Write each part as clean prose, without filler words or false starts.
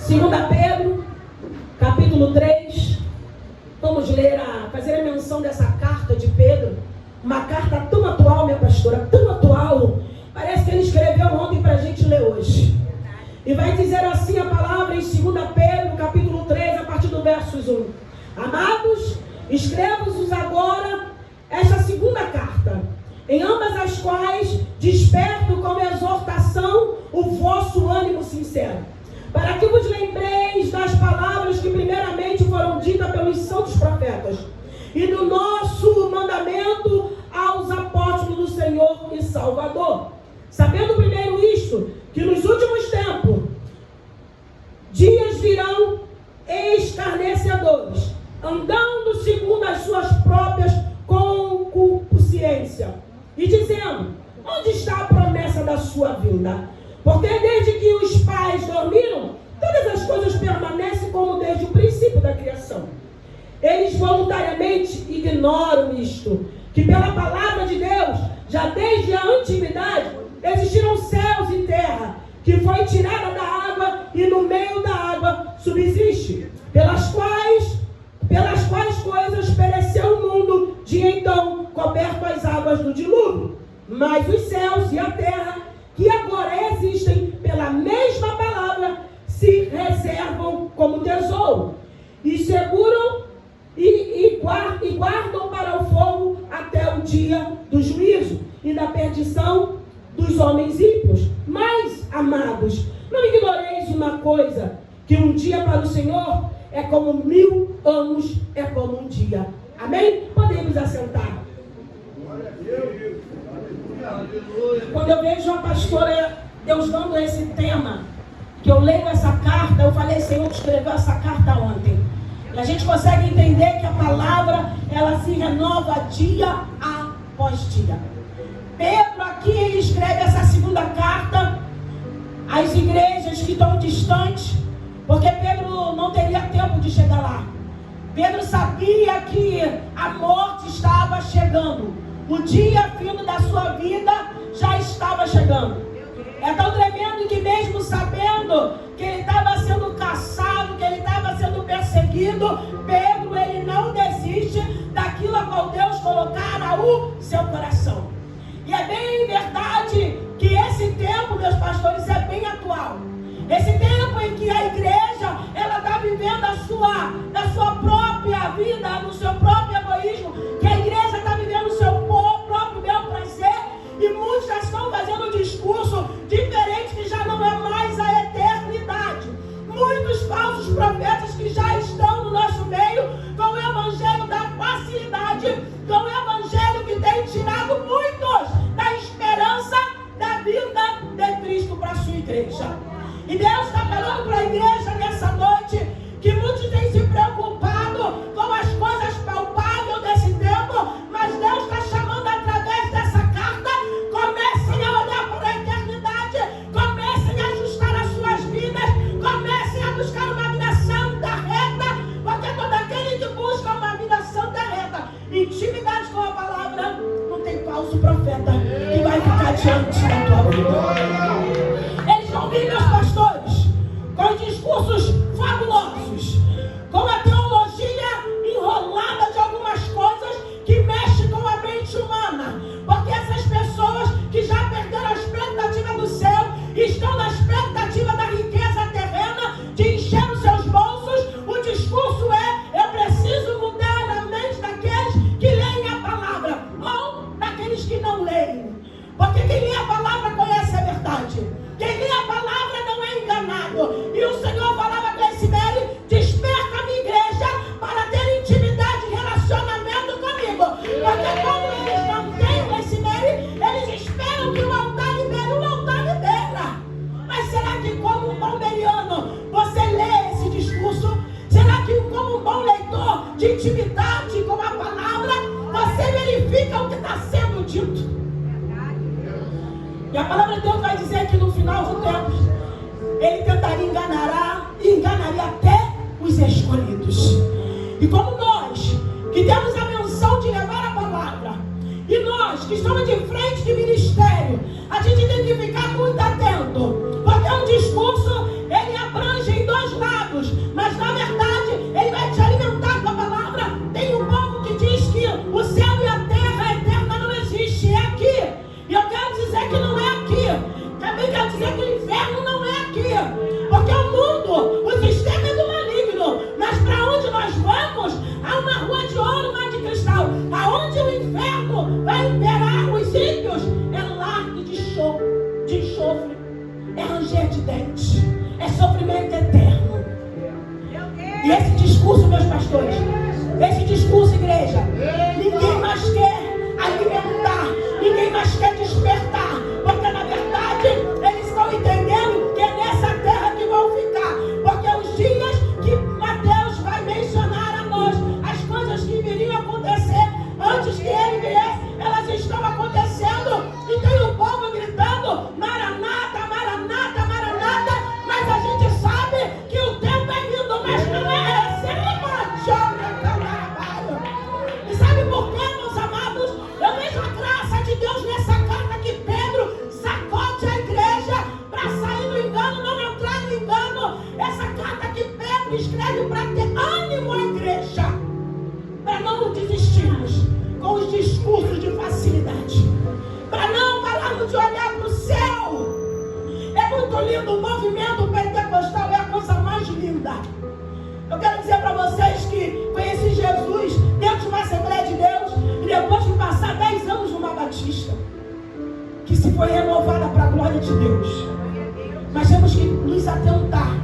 2 Pedro, capítulo 3. Vamos ler, fazer a menção dessa carta de Pedro. Uma carta tão atual, minha pastora, tão atual. Parece que ele escreveu ontem para a gente ler hoje. E vai dizer assim a palavra em 2 Pedro, capítulo 3, a partir do versos 1. Amados, escrevo-vos agora esta segunda carta, em ambas as quais desperto como exortação o vosso ânimo sincero, para que vos lembreis das palavras que primeiramente foram ditas pelos santos profetas, e do nosso mandamento aos apóstolos do Senhor e Salvador. Sabendo primeiro isto, que nos últimos tempos, dias virão escarnecedores, andando segundo as suas próprias concupiscências, e dizendo: onde está a promessa da sua vinda? Porque desde que os pais dormiram, todas as coisas permanecem como desde o princípio da criação. Eles voluntariamente ignoram isto, que pela palavra de Deus, já desde a antiguidade, existiram céus e terra, que foi tirada da água e no meio da água subsiste, pelas quais coisas pereceu o mundo de então, coberto as águas do dilúvio. Mas os céus e a terra, que agora existem pela mesma palavra, se reservam como tesouro, e seguram e guardam para o fogo até o dia do juízo e da perdição dos homens ímpios. Mas, amados, não ignoreis uma coisa, que um dia para o Senhor é como 1000 anos, é como um dia. Amém? Podemos assentar. Quando eu vejo a pastora Deus dando esse tema, que eu leio essa carta, eu falei: Senhor, tu escreveu essa carta ontem. E a gente consegue entender que a palavra, ela se renova dia após dia. Pedro aqui, ele escreve essa segunda carta às igrejas que estão distantes, porque Pedro não teria tempo de chegar lá. Pedro sabia que a morte estava chegando. O dia fino da sua vida já estava chegando. É tão tremendo que, mesmo sabendo que ele estava sendo caçado, que ele estava sendo perseguido, Pedro, ele não desiste daquilo a qual Deus colocara o seu coração. E é bem verdade que esse tempo, meus pastores, é bem atual. Esse tempo em que a igreja, ela está vivendo da sua própria vida, no seu próprio egoísmo, que a igreja está vivendo o seu próprio bel prazer, e muitos já estão fazendo um discurso diferente, que já não é mais a eternidade. Muitos falsos profetas que já estão no nosso meio, com o evangelho da facilidade, com o evangelho que tem tirado muitos da esperança da vinda de Cristo para a sua igreja. E Deus está falando para a igreja nessa noite, que muitos têm se preocupado com as coisas palpáveis desse tempo, mas Deus está chamando através dessa carta: comecem a olhar para a eternidade, comecem a ajustar as suas vidas, comecem a buscar uma vida santa, reta, porque todo aquele que busca uma vida santa, reta, intimidade com a palavra, não tem falso profeta que vai ficar diante da tua vida. Eles vão vir, meus pastores, com discursos fabulosos, com a teologia enrolada de algumas coisas que mexem com a mente humana, porque essas pessoas que já perderam a expectativa do céu, estão na expectativa da riqueza terrena, de encher os seus bolsos. O discurso é: eu preciso mudar a mente daqueles que leem a palavra, ou daqueles que não leem, porque quem lê a palavra conhece a verdade. Quem lê a palavra não é enganado. E o Senhor falava com esse Mary: desperta a minha igreja para ter intimidade e relacionamento comigo. Porque quando eles não têm esse Mary, eles esperam que o altar libere. O altar libera. Mas será que, como um bom beriano, você lê esse discurso? Será que, como um bom leitor de intimidade com a palavra, você verifica o que está sendo dito? E a palavra de Deus vai dizer que no final do tempo, ele tentaria enganaria até os escolhidos. E como nós, que temos a menção de levar a palavra, e nós que estamos de frente de ministério, a gente tem que ficar muito atento, porque o discurso, ele abrange em 2 discurso, meus pastores. Esse discurso, igreja. Ninguém mais quer alimentar. Ninguém mais quer despertar. Porque na verdade eles estão entendendo que é nessa terra que vão ficar. Porque os dias que Mateus vai mencionar a nós, as coisas que viriam acontecer antes que ele viesse, elas estão acontecendo. E tem o povo gritando: Maranata, Maranata, Maranata. Mas a gente sabe que o tempo é vindo, mas não é esse. E sabe por quê, meus amados? Eu vejo a graça de Deus nessa carta que Pedro sacode a igreja para sair do engano, não entrar no engano. Essa carta que Pedro escreve para ter ânimo à igreja, para não desistirmos com os discursos de facilidade, para não pararmos de olhar para o céu. É muito lindo, o movimento pentecostal é a coisa mais linda. Eu quero dizer para vocês que conheci Jesus dentro de uma Assembleia de Deus e depois de passar 10 anos numa Batista, que se foi renovada para a glória de Deus. Mas temos que nos atentar,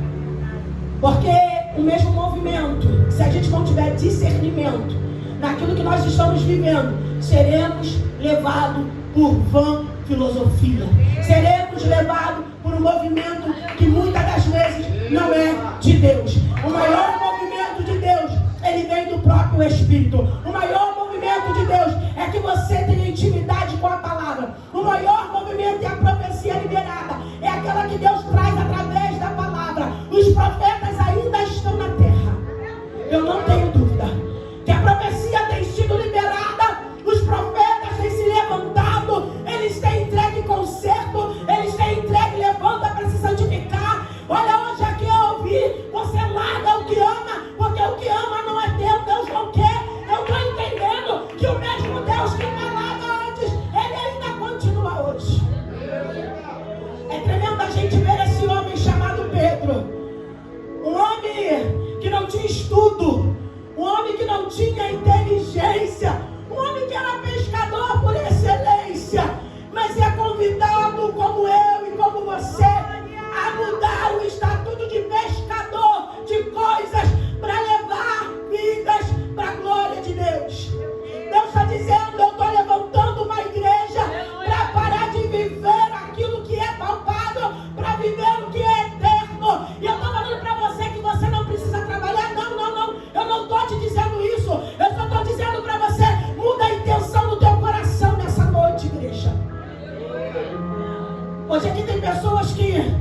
porque o mesmo movimento, se a gente não tiver discernimento naquilo que nós estamos vivendo, seremos levados por vã filosofia. Seremos levados por um movimento que muitas das vezes não é de Deus. O maior movimento de Deus, ele vem do próprio Espírito. O maior movimento de Deus é que você tenha intimidade com a palavra. O maior movimento é a profecia liberada. É aquela que Deus traz através da palavra. Os profetas ainda estão na terra. Eu não tenho dúvida que a profecia tem sido liberada. Os profetas têm se levantado. Eles têm entregue conserto. Eles têm entregue levanta para se santificar. Olha, hoje aqui eu ouvi: você larga o que ama, porque o que ama não é teu, Deus não quer. Eu estou entendendo que o mesmo Deus que falava antes, ele ainda continua hoje. É tremendo a gente ver esse homem chamado Pedro, um homem que não tinha estudo, um homem que não tinha inteligência, um homem que era pescador por excelência, mas é convidado como eu e como você a mudar o estatuto de pescador de coisas para levar vidas para a glória de Deus. Deus está dizendo: eu estou levantando uma igreja para parar de viver aquilo que é palpável, para viver o que é eterno. E eu estou falando para você que você não precisa trabalhar. Não, não, não. Eu não estou te dizendo isso. Eu só estou dizendo para você: muda a intenção do teu coração nessa noite, igreja. Hoje aqui tem pessoas que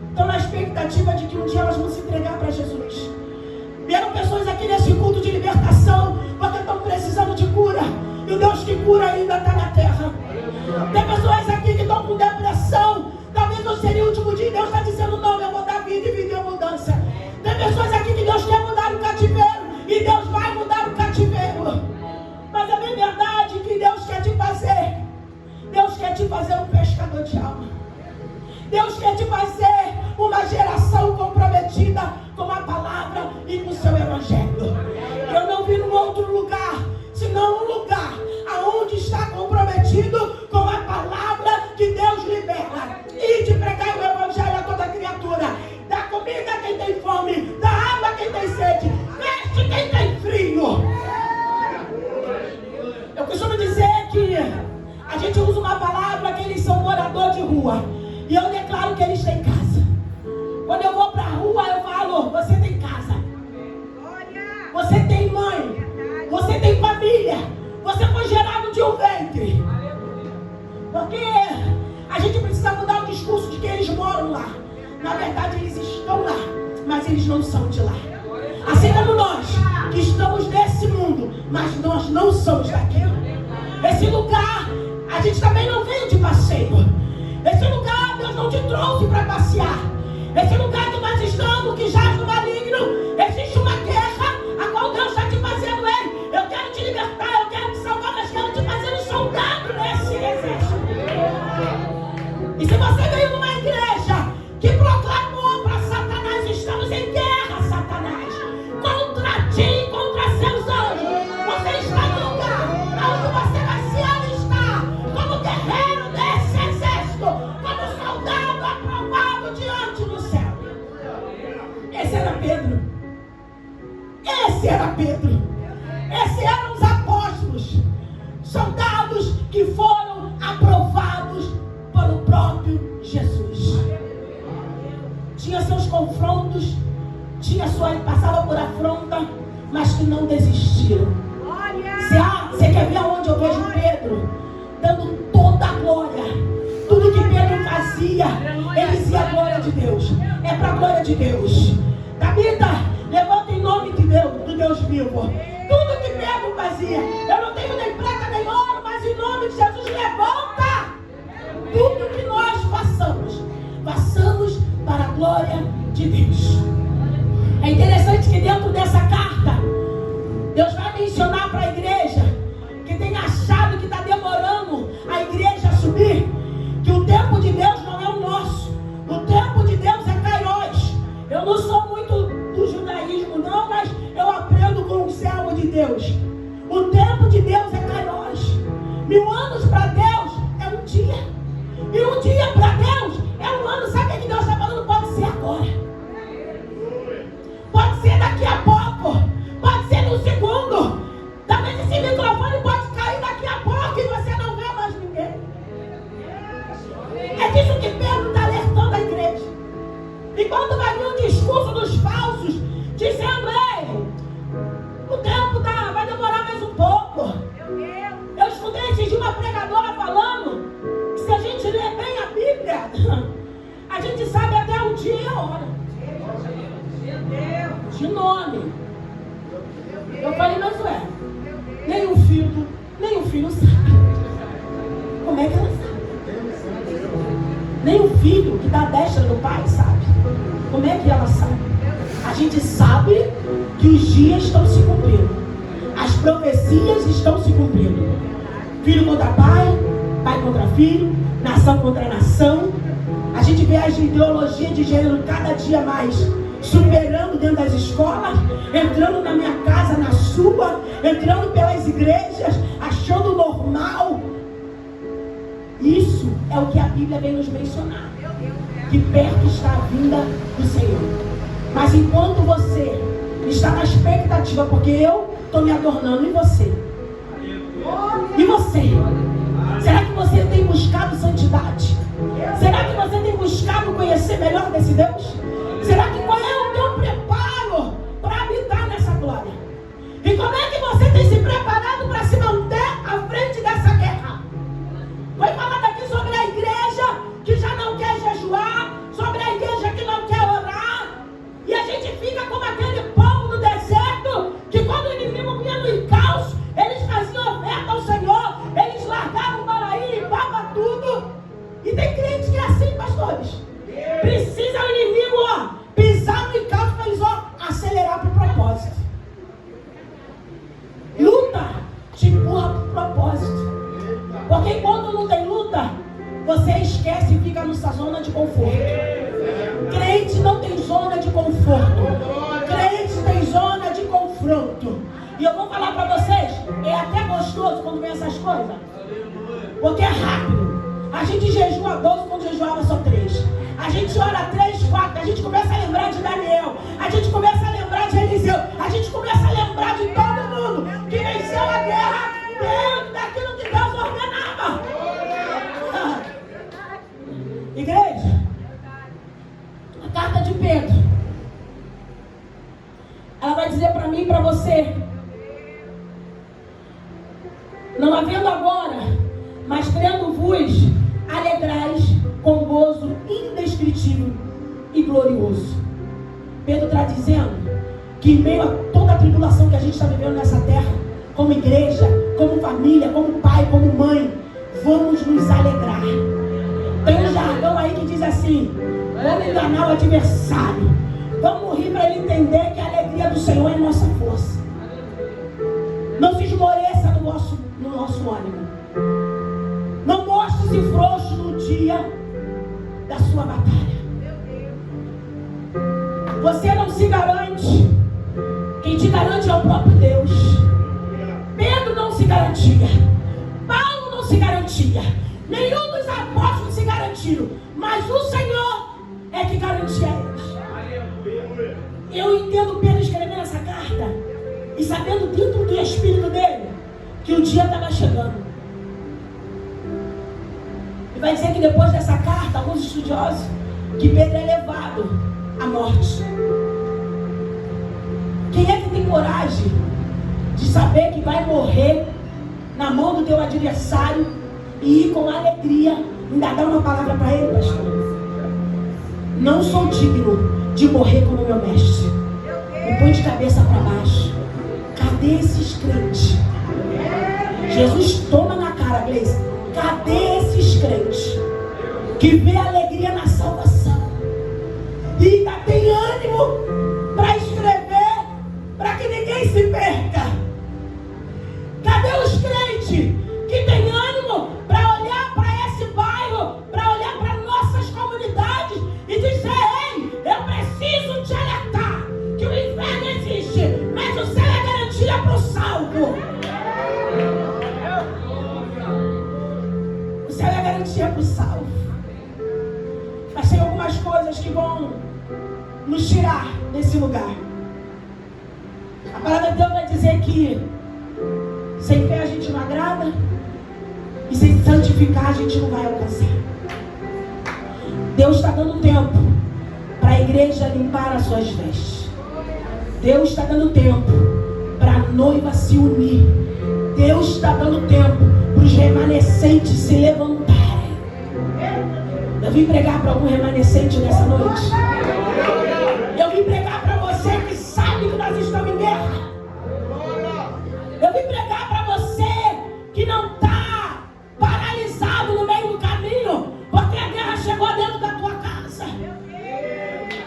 estão na expectativa de que um dia elas vão se entregar para Jesus. Vieram pessoas aqui nesse culto de libertação porque estão precisando de cura. E o Deus que cura ainda está na terra. Tem pessoas aqui que estão com depressão. Talvez não seria o último dia. Deus está dizendo: não, eu vou dar vida e vida em abundância. Tem pessoas aqui que Deus quer mudar o cativeiro. E Deus vai mudar o cativeiro. Mas é bem verdade que Deus quer te fazer. Deus quer te fazer um pescador de alma. Deus quer te fazer uma geração comprometida com a palavra e com o seu evangelho. Eu não vi num outro lugar, senão um lugar aonde está comprometido com a palavra que Deus libera. E de pregar o evangelho a toda criatura. Dá comida a quem tem fome, dá água a quem tem sede, veste quem tem frio. Eu costumo dizer que a gente usa uma palavra que eles são morador de rua. E eu declaro que eles têm casa. Quando eu vou para a rua, eu falo: você tem casa. Você tem mãe. Você tem família. Você foi gerado de um ventre. Porque a gente precisa mudar o discurso de que eles moram lá. Na verdade, eles estão lá, mas eles não são de lá. Assim como nós, que estamos nesse mundo, mas nós não somos daqui. Esse lugar, a gente também não veio de passeio. Esse lugar Deus não te trouxe para passear. Esse lugar que nós estamos, que jaz no maligno, existe uma guerra a qual Deus está te fazendo. Ei, eu quero te libertar, eu quero te salvar, mas quero te fazer um soldado nesse exército. E se você veio numa igreja que proclamou para Satanás: estamos em guerra, Satanás, contra ti e contra seus anjos, você está no lugar onde você vai se alistar como guerreiro desse exército, como soldado aprovado de Esse era Pedro. Esses eram os apóstolos, soldados que foram aprovados pelo próprio Jesus. Tinha seus confrontos, passava por afronta, mas que não desistiram. Você quer ver aonde eu vejo Pedro? Dando toda a glória. Tudo que Pedro fazia, ele dizia a glória de Deus. É para a glória de Deus. Tabita, levanta em nome de Deus, do Deus vivo. Tudo que Pedro fazia, eu não tenho nem prata nem ouro, mas em nome de Jesus, levanta. Tudo que nós façamos para a glória de Deus. É interessante que dentro dessa carta, Deus vai mencionar para a igreja que tem achado que está demorando a igreja a subir, que o tempo de Deus não é o nosso. O tempo de Deus é Kairos. Eu não sou muito do judaísmo não, mas eu aprendo com o servo de Deus. O tempo de Deus é Kairos. 1000 anos para Deus é um dia. E um dia para Deus é um ano. Sabe o que Deus está falando? Pode ser agora. Pode ser daqui a pouco. Pode ser no segundo. Talvez esse microfone pode cair daqui a pouco e você não vê mais ninguém. É disso que Pedro está alertando a igreja. E quando vai vir um discurso dos falsos, dizendo, ei, o tempo vai demorar mais um pouco. Eu escutei esses dias uma pregadora falando que se a gente ler bem a Bíblia, a gente sabe até o dia e a hora. De nome. Eu falei, mas ué, nem o filho sabe. Como é que ela sabe? Nem o filho que dá a destra do pai sabe. Como é que ela sabe? A gente sabe que os dias estão se cumprindo. As profecias estão se cumprindo. Filho contra pai, pai contra filho, nação contra nação. A gente vê as ideologias de gênero cada dia mais superando dentro das escolas, entrando na minha casa, na sua, entrando pelas igrejas, achando normal. Isso é o que a Bíblia vem nos mencionar, que perto está a vinda do Senhor. Mas enquanto você está na expectativa, porque eu estou me adornando, e você? E você? Será que você tem buscado santidade? Será que você tem buscado conhecer melhor desse Deus? Será que qual é o teu preparo para habitar nessa glória? E como é que você tem se preparado para se manter à frente dessa guerra? Foi falado aqui sobre a igreja que já não quer jejuar, sobre a igreja que não quer orar, e a gente fica como aquele povo no deserto, que quando o inimigo vinha no encalço, eles faziam oferta ao Senhor, eles largavam o baraí, limpavam tudo. E tem crente que é assim, pastores. Precisa o inimigo, pisar no encalço para eles, acelerar para o propósito. Luta te empurra para o propósito. Porque enquanto não tem luta, você esquece e fica nessa zona de conforto. Crente não tem zona de conforto. Crente tem zona de confronto. E eu vou falar para vocês, é até gostoso quando vem essas coisas. Porque é rápido. A gente jejua 12 quando jejuava só 3. A gente ora 3, 4. A gente começa a lembrar de Daniel. A gente começa a lembrar de Eliseu. A gente começa a lembrar de todo mundo que venceu a guerra dentro daquilo que Deus ordenava. Igreja, a carta de Pedro, ela vai dizer para mim e para você: não havendo agora, mas crendo-vos, alegrais com gozo indescritível e glorioso. Pedro está dizendo que em meio a toda a tribulação que a gente está vivendo nessa terra, como igreja, como família, como pai, como mãe, vamos nos alegrar. Tem um jargão aí que diz assim: vamos enganar o adversário, vamos rir para ele entender que a alegria do Senhor é nossa força. Não se esmoreça no nosso ânimo. Não mostre-se frouxo no dia da sua batalha. Você não se garante. Quem te garante é o próprio Deus. Pedro não se garantia. Paulo não se garantia. Nenhum dos apóstolos se garantiram. Mas o Senhor é que garantia eles. Eu entendo Pedro escrevendo essa carta sabendo dentro do espírito dele que o dia estava chegando. E vai dizer que depois dessa carta, alguns estudiosos, que Pedro é levado à morte. Quem é que tem coragem de saber que vai morrer na mão do teu adversário e ir com alegria, ainda dar uma palavra para ele, pastor? Não sou digno de morrer como meu mestre. Me põe de cabeça para baixo. Cadê esses crentes? Jesus toma na cara, Gleice. Cadê esses crentes que vê alegria na salvação e ainda tem ânimo para escrever para que ninguém se perca? Cadê os crentes que têm ânimo para olhar para esse bairro, para olhar para nossas comunidades e dizer: ei, eu preciso te alertar que o inferno existe, mas o céu é garantia para o salvo. O céu é garantia para o salvo. Mas tem algumas coisas que vão nos tirar desse lugar. A palavra de Deus vai dizer que sem fé a gente não agrada e sem santificar a gente não vai alcançar. Deus está dando tempo para a igreja limpar as suas vestes. Deus está dando tempo para a noiva se unir. Deus está dando tempo para os remanescentes se levantarem. Eu vim pregar para algum remanescente nessa noite. Eu vim pregar para você que sabe que nós estamos em guerra. Eu vim pregar para você que não está paralisado no meio do caminho, porque a guerra chegou dentro da tua casa.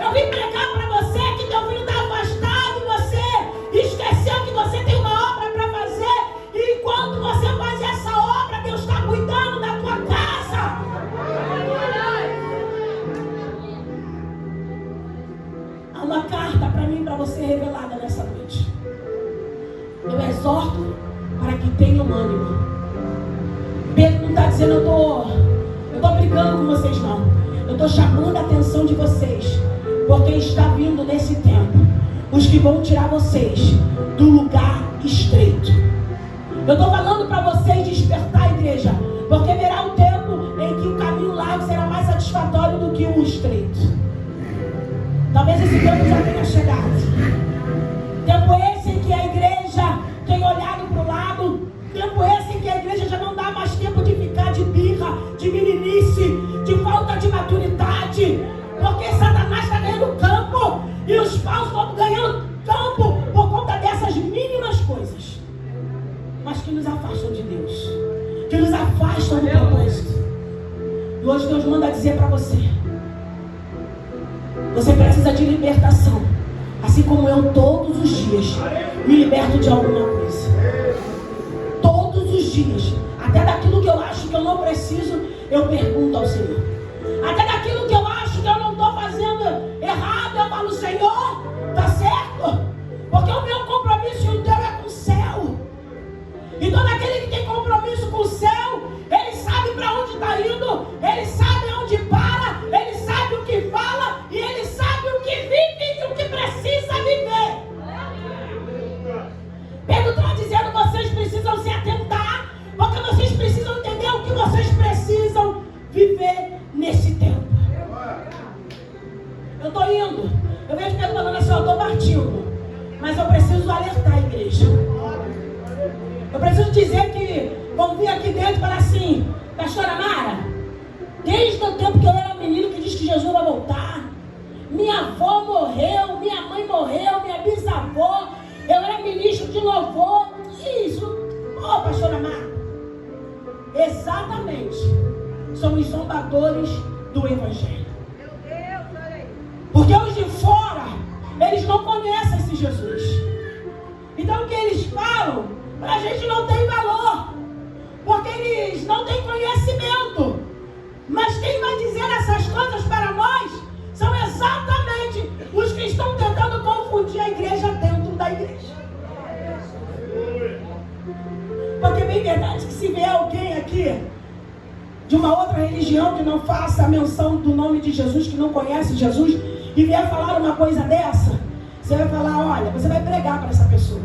Eu vim pregar para você que teu filho está afastado e você esqueceu que você tem uma obra para fazer. E enquanto você faz essa obra, Deus está cuidando da tua casa. Há uma carta para mim e para você revelada nessa noite. Eu exorto para que tenham ânimo. Pedro não está dizendo: eu estou brigando com vocês, não. Eu estou chamando a atenção de vocês, porque está vindo nesse tempo os que vão tirar vocês do lugar estreito. Eu estou falando para vocês despertar a igreja, porque verá um tempo em que o caminho largo será mais satisfatório do que o estreito. Talvez esse tempo já tenha chegado. Tempo esse em que a igreja tem olhado para o lado. Tempo esse em que a igreja já não dá mais tempo de ficar de birra, de meninice, de falta de maturidade. Porque Satanás está ganhando campo e os paus estão ganhando campo por conta dessas mínimas coisas, mas que nos afastam de Deus, que nos afastam do propósito. E hoje Deus manda dizer para você: você precisa de libertação, assim como eu todos os dias me liberto de alguma coisa. Todos os dias, até daquilo que eu acho que eu não preciso, eu pergunto ao Senhor. Até daquilo que eu acho que eu não estou fazendo errado, eu falo: Senhor, está certo? Porque o meu compromisso e o teu é com o céu. E todo aquele que tem compromisso com o céu, ele sabe para onde está indo, ele sabe onde para, ele sabe o que fala e ele sabe o que vive e o que precisa viver. Pedro está dizendo: vocês precisam se atentar, porque vocês precisam entender o que vocês precisam viver nesse tempo. Eu estou indo, eu vejo Pedro falando assim: eu estou partindo, mas eu preciso alertar a igreja. Eu preciso dizer que vão vir aqui dentro e falar assim: pastora Mara, desde o tempo que eu era menino que diz que Jesus vai voltar, minha avó morreu, minha mãe morreu, minha bisavó, eu era ministro de louvor. Isso, pastora Mara, exatamente, somos zombadores do evangelho. Porque os de fora, eles não conhecem esse Jesus. Então o que eles falam, para a gente não tem valor, porque eles não têm conhecimento. Mas quem vai dizer essas coisas para nós são exatamente os que estão tentando confundir a igreja dentro da igreja. Porque bem verdade que se vê alguém aqui de uma outra religião que não faça a menção do nome de Jesus, que não conhece Jesus, e vier falar uma coisa dessa, você vai falar: olha, você vai pregar para essa pessoa,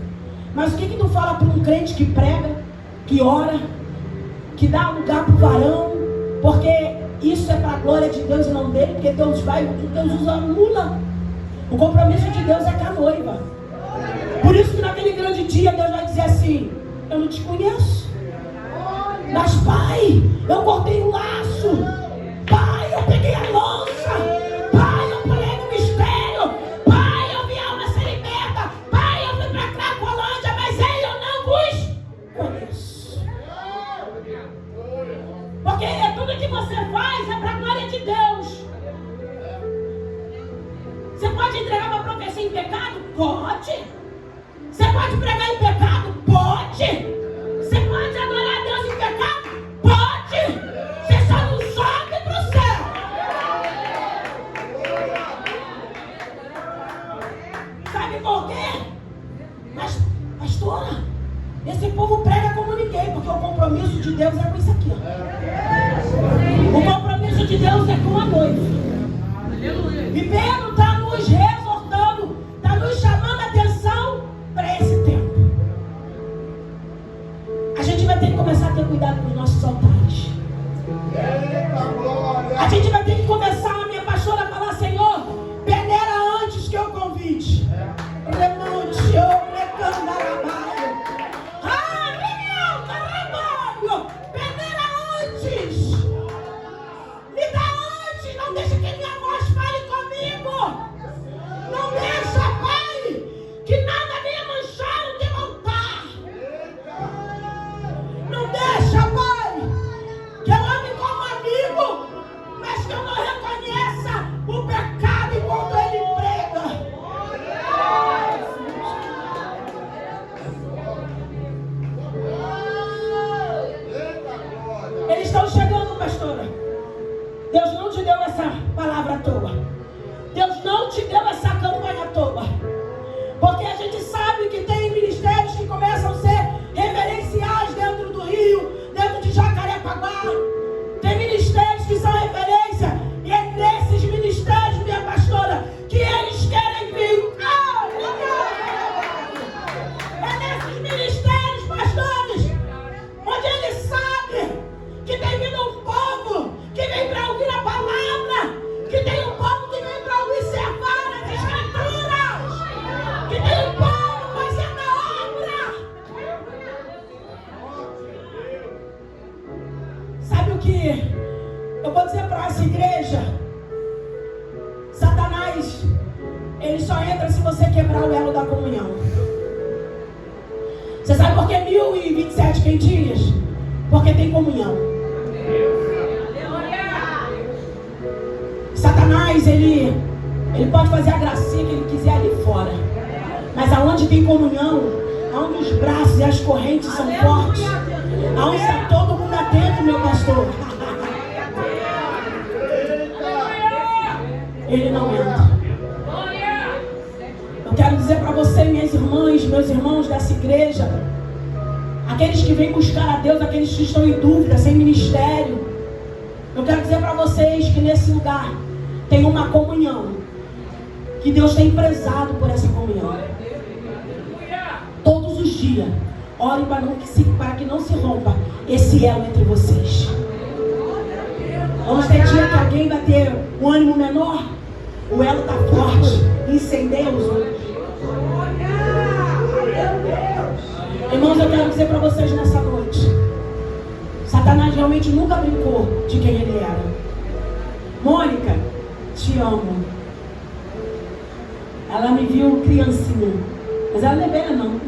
Mas o que tu fala para um crente que prega, que ora, que dá lugar para o varão? Porque isso é para a glória de Deus e não dele. Porque Deus anula. O compromisso de Deus é com a noiva. Por isso que naquele grande dia Deus vai dizer assim: eu não te conheço. Mas pai, eu cortei o laço. Pai, eu peguei a lança. Pai, eu pulei no mistério. Pai, eu vi a alma ser liberta. Pai, eu fui para Cracolândia, mas eu não vos conheço. Porque tudo que você faz é para a glória de Deus. Você pode entregar uma profecia em pecado? Pode. Você pode pregar em pecado? Pode. Você pode adorar a Deus em pecado? Pode. Você só não sobe para o céu. Sabe por quê? Mas, pastora, esse povo prega como ninguém, porque o compromisso de Deus é com isso aqui, ó. O compromisso de Deus é com a noiva. E Pedro está nos exortando, está nos chamando a atenção para esse tempo. A gente vai ter que começar a ter cuidado com os nossos altares. A gente vai ter que começar, a minha pastora, a falar: Senhor, peneira antes que eu convide. Remante, eu recandarabaio. Ah, meu, peneira antes. Me dá antes, não deixa que minha voz fale comigo. Não deixa, Pai, que nada venha manchar o teu altar. Não deixa, Pai, que eu ame como amigo, mas que eu não reconheça o pecado enquanto ele prega. Eles estão chegando, pastora. Deus não te deu essa palavra à toa. Deus não te deu essa campanha à toa. Porque a gente sabe que tem ministérios que começam a ser referenciais dentro do Rio, dentro de Jacarepaguá. Tem ministérios que são referência. E é nesses ministérios, minha pastora, que eles querem vir. É nesses ministérios, pastores, onde eles sabem que tem vindo um povo que vem para ouvir a palavra, que tem um povo que vem para observar as escrituras, que tem um povo fazendo a obra. Sabe o que eu vou dizer para essa igreja? Satanás, ele só entra se você quebrar o elo da comunhão. Você sabe por que 1027 quentinhas? Porque tem comunhão. Satanás, ele pode fazer a gracinha que ele quiser ali fora. Mas aonde tem comunhão, aonde os braços e as correntes são fortes, aonde está todo mundo atento, meu pastor, ele não entra. Eu quero dizer para você, minhas irmãs, meus irmãos dessa igreja, aqueles que vêm buscar a Deus, aqueles que estão em dúvida, sem ministério, eu quero dizer para vocês que nesse lugar tem uma comunhão, que Deus tem prezado por essa comunhão. Todos os dias, orem para que não se rompa esse elo entre vocês. Vamos ter dia que alguém vai ter um ânimo menor, o elo está forte, incendeia os outros. Irmãos, eu quero dizer para vocês nessa noite, Satanás realmente nunca brincou de quem ele era. Mônica, te amo. Ela me viu criancinha, mas ela não é velha não,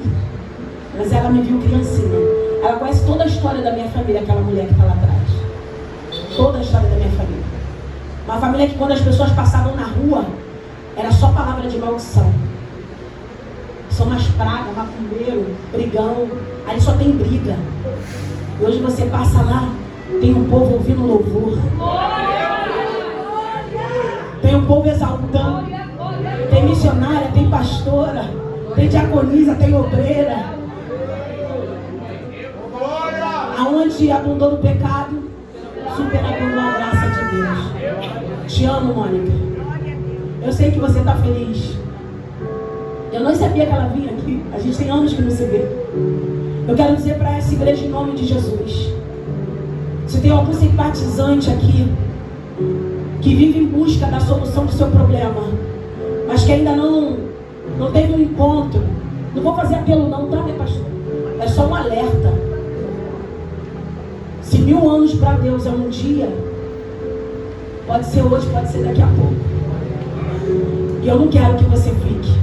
mas ela me viu criancinha. Ela conhece toda a história da minha família, aquela mulher que está lá atrás. Toda a história da minha família. Uma família que quando as pessoas passavam na rua, era só palavra de maldição. São umas pragas, macumbeiro, brigão. Ali só tem briga. E hoje você passa lá, tem um povo ouvindo louvor. Tem um povo exaltando. Tem missionária, tem pastora, tem diaconisa, tem obreira. Aonde abundou no pecado, superabundou a graça de Deus. Te amo, Mônica. Eu sei que você está feliz. Eu não sabia que ela vinha aqui. A gente tem anos que não se vê. Eu quero dizer para essa igreja em nome de Jesus. Se tem algum simpatizante aqui que vive em busca da solução do seu problema, mas que ainda não teve um encontro, não vou fazer apelo não, tá, meu pastor? É só um alerta. Se 1000 anos para Deus é um dia, pode ser hoje, pode ser daqui a pouco. E eu não quero que você fique.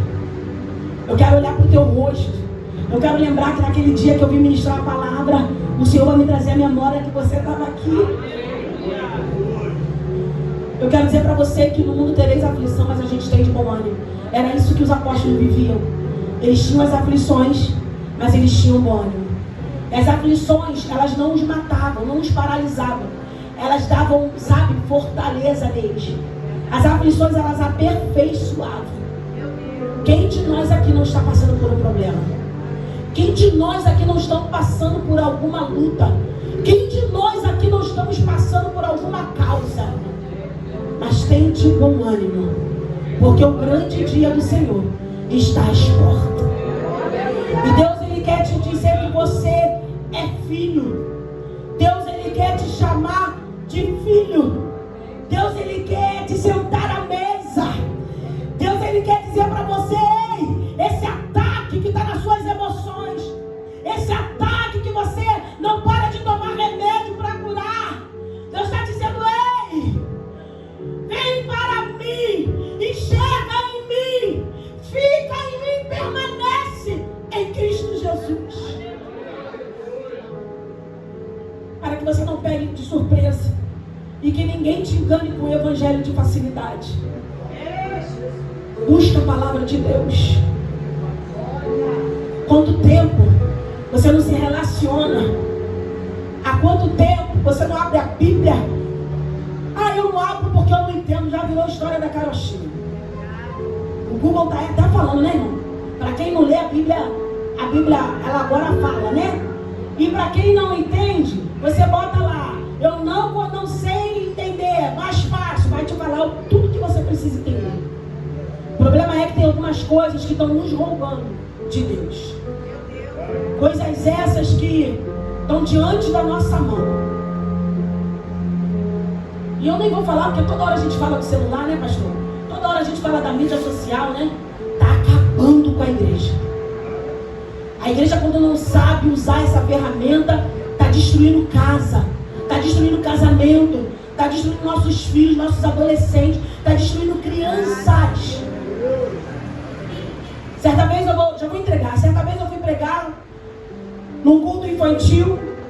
Eu quero olhar para o teu rosto. Eu quero lembrar que naquele dia que eu vim ministrar a palavra, o Senhor vai me trazer a memória que você estava aqui. Eu quero dizer para você que no mundo tereis aflição, mas a gente tem de bom ânimo. Era isso que os apóstolos viviam. Eles tinham as aflições, mas eles tinham bom ânimo. As aflições, elas não os matavam, não os paralisavam. Elas davam, sabe, fortaleza neles. As aflições, elas aperfeiçoavam. Quem de nós aqui não está passando por um problema? Quem de nós aqui não estamos passando por alguma luta? Quem de nós aqui não estamos passando por alguma causa? Mas tem de bom ânimo, porque o grande dia do Senhor está às portas. E Deus, Ele quer te dizer que você é filho. Deus, Ele quer te chamar de filho. Deus, Ele quer te sentar à mesa. Deus, Ele quer dizer para você: ei, esse ataque que está nas suas emoções, esse ataque que você não para de tomar remédio para curar, Deus está dizendo: ei, vem para mim, enxerga em mim, fica em mim, permanece em Cristo Jesus. Para que você não pegue de surpresa e que ninguém te engane com o evangelho de facilidade. Busca a palavra de Deus. Quanto tempo você não se relaciona? Há quanto tempo você não abre a Bíblia? Ah, eu não abro porque eu não entendo. Já virou a história da carochinha. O Google está até falando, né, irmão? Para quem não lê a Bíblia ela agora fala, né? E para quem não entende, você bota lá: eu não sei entender, é mais fácil, vai te falar tudo que você precisa entender. O problema é que tem algumas coisas que estão nos roubando de Deus. Coisas essas que estão diante da nossa mão. E eu nem vou falar, porque toda hora a gente fala do celular, né, pastor? Toda hora a gente fala da mídia social, né? Está acabando com a igreja. A igreja, quando não sabe usar essa ferramenta, está destruindo casa, está destruindo casamento, está destruindo nossos filhos, nossos adolescentes, está destruindo crianças. Certa vez certa vez eu fui pregar num culto infantil.